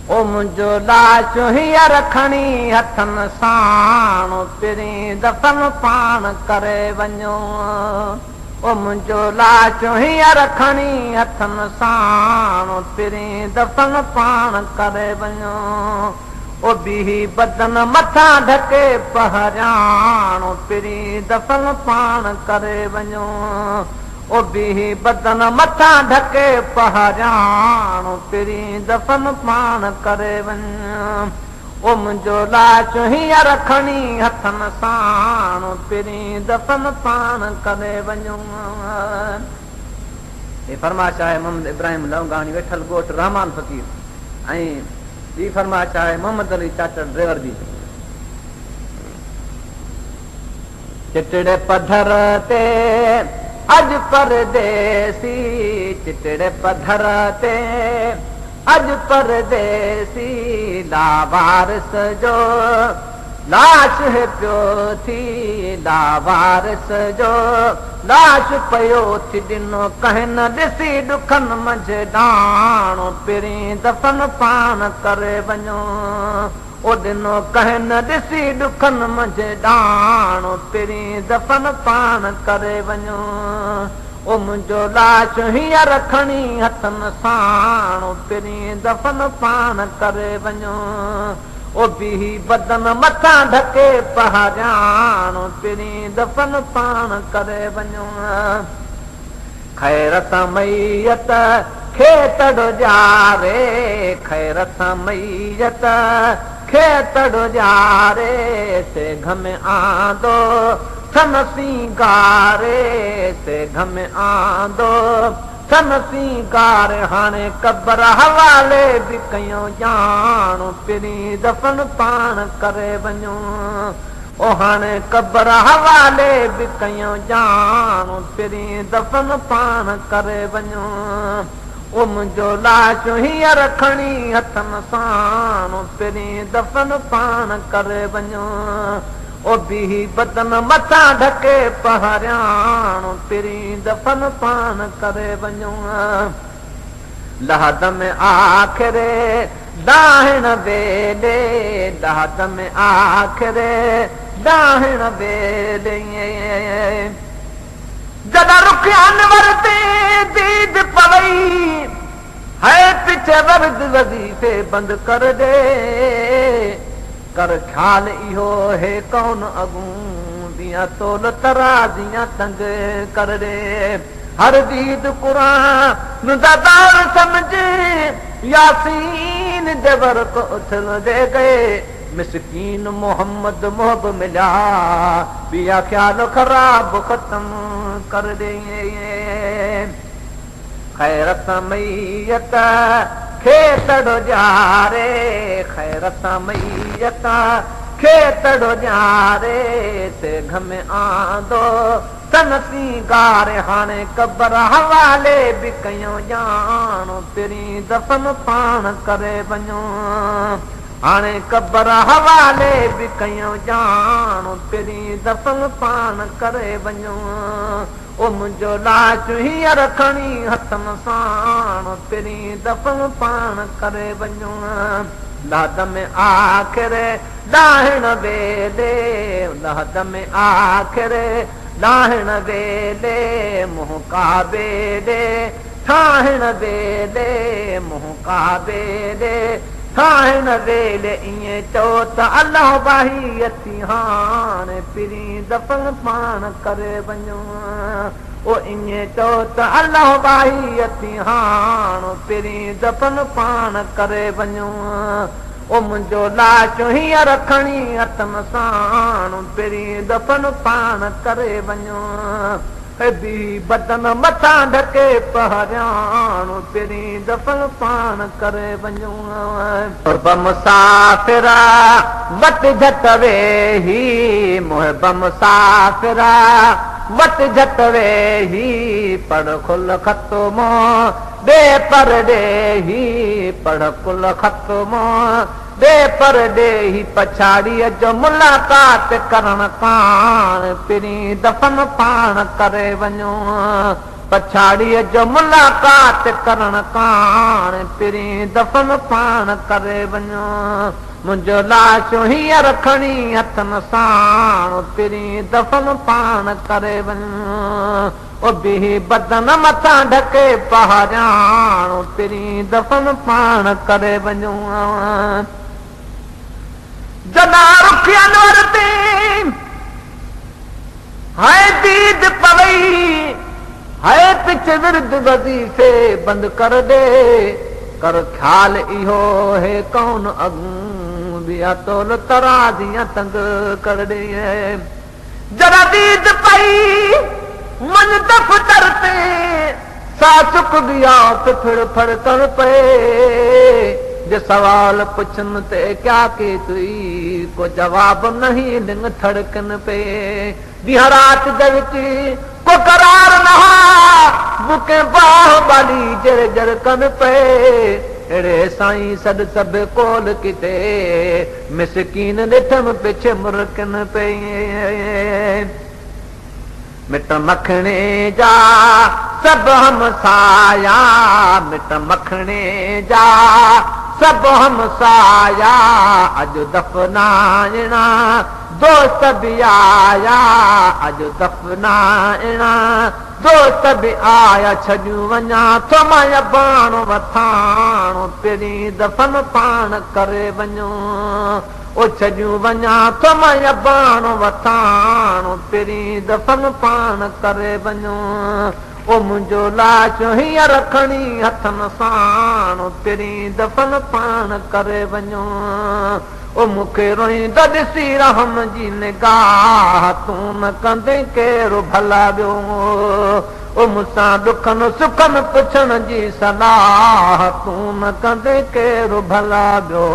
ओ मुंहिंजो लाश हीअं रखणी हथनि साण पहिरीं दफ़न पाण करे वञो ओ मुंहिंजो लाश हीअं रखणी हथनि साण पहिरीं दफ़न पाण करे वञो ओ बीही बदन मथां ढके पहरियाण पहिरीं दफ़न पाण करे वञो ओ बीही बदन मथां ढके पहरियाण पहिरीं दफ़न पाण करे वञो ओ मुंहिंजो लाश हीअं रखणी हथनि साण पहिरीं दफ़न पाण करे वञो हे फरमाइश आहे मोहम्मद इब्राहिम लवगाणी वेठल ॻोठ रहमान फ़कीर ऐं ॿी फरमाइश आहे मोहम्मद अली चाचड़ ड्राइवर जी चिटड़े पधर ते अज परदेसी चिटड़े पधर ते अज परदेसी लावारिस जो लाश है पियो थी लावारिस जो लाश पियो थी ॾिनो कंहिं न ॾिसी ॾुखनि मंझि ॾाण पहिरीं दफ़न पाण करे वञो ओ ॾिनो कंहिं न ॾिसी ॾुखनि मंझि ॾाण पहिरीं दफ़न पाण करे वञो ओ मुंहिंजो लाश हीअं रखणी हथनि साण पहिरीं दफ़न पाण करे वञो ओ बीही बदन मथां ढके पहरियाण पहिरीं दफ़न पाण करे वञो खैरत मैयत खे तड़ ॼारे खैरत मैयत खे तड़ ॼारे से घमे आंदो सन सिंगारे से घमे आंदो सन सिंगारे हाणे कबर हवाले बि कयूं ॼाण पहिरीं दफ़न पाण करे वञो ओ हाणे कबर हवाले बि कयूं ॼाण पहिरीं दफ़न पाण करे वञो ओ मुंहिंजो लाश हीअं रखणी हथनि साण पहिरीं दफ़न पाण करे वञो ओ बीही बदन मथां ढके पहरियाण पहिरीं दफ़न पाण करे वञो लहद में आख़िरे दाहिण वेले लहद में आख़िरे दाहिण वेले जॾहिं रुख अनवर ते दीद पवई है पिछे वर्द वज़ीफ़े बंदि कर दे कर ख्याल इहो हे कौन अगूं दियां तोल तराज़ियां तंग कर दे हर दीद कुरान दादार समझ यासीन जबर को उथल दे गए मिस्कीन मोहम्मद मोहब मिला बिया ख्याल खराब खत्म कर दे खैरत मैयत खे तड़ ॼारे खैरत मैयत खे तड़ ॼारे से घमे आंदो सन सिंगारे हाणे कबर हवाले बि कयूं ॼाण पहिरीं दफ़न पाण करे वञो हाणे कबर हवाले बि कयूं ॼाण पहिरीं दफ़न पाण करे वञो ओ मुंहिंजो लाश हीअं रखणी हथनि साण पहिरीं दफ़न पाण करे वञो लहद में आख़िरे दाहिण वेले लहद में आख़िरे दाहिण वेले मुंहुं काबे ॾे ठाहिण वेले मुंहुं काबे ॾे ठाहिण वेले ईअं चओ त अलाह बाही अची हाणे पहिरीं दफ़न पाण करे वञो ओ ईअं चओ त अलाह बाही अची हाणे पहिरीं दफ़न पाण करे वञो ओ मुंहिंजो लाश हीअं रखणी हथनि साण पहिरीं दफ़न पाण करे वञो बी बदन मथां ढके पहरियाण पहिरीं दफ़न पाण करे वञो मुसाफ़िरा वट झट वेही मुहिब मुसाफ़िरा वट झट वेही पढ़ खुल ख़तमो ॾे पर ॾेही पढ़ कुल ख़तमो ॾे पर ॾेही पछाड़ीअ जो मुलाक़ात करण पाण पहिरीं दफ़न पाण करे वञो पछाड़ीअ जो मुलाक़ात करण कान पहिरीं दफ़न पाण करे वञो मुंहिंजो लाशो हीअं रखणी हथनि साण पहिरीं दफ़न पाण करे वञो बिही बदन मथां ढके पहाड़ियाण पहिरीं दफ़न पाण करे वञो जॾहिं रुखियनि वरती हाय दीद पवई हाय पिछ विरद वज़ीफ़े बंदि कर दे कर ख़्याल इहो हे कौन अॻूं बिया तोल तराज़ीअ तंग कर दे जरा दीद पई मन दफ़्तर ते सा चुक गया फिर फड़कण पे जे सवाल पुछन ते क्या की तुई को जवाब नहीं लिंग थड़कन पे ॾींहं राति जे विच को करार नहा बुके बाह बाली जर जर कन पे अड़े साईं सद सब कोल किते मिसकीन ॾिठम पिछे मुरकन पे मिट मखणे जा सब हम साया मिट मखणे जा सब हम साया अज दफनाइणा दोस्त भी आया अज दफनाइणा दोस्त भी आया छॾियूं वञा थो मां बाण वठाण पहिरीं दफ़न पाण करे वञो ओ छॾियूं वञा थो मां बाण वठाण पहिरीं दफ़न पाण करे वञो ओ मुंहिंजो लाश हीअं रखणी हथनि साण पहिरीं दफ़न पाण करे वञो ओ मूंखे रोईंदा ॾिसी रहम जी निगाह तूं न कंदे कहिड़ो भला ॿियो ओ मूंसां ॾुखनि सुखनि पुछण जी सलाह तूं न कंदे कहिड़ो भला ॿियो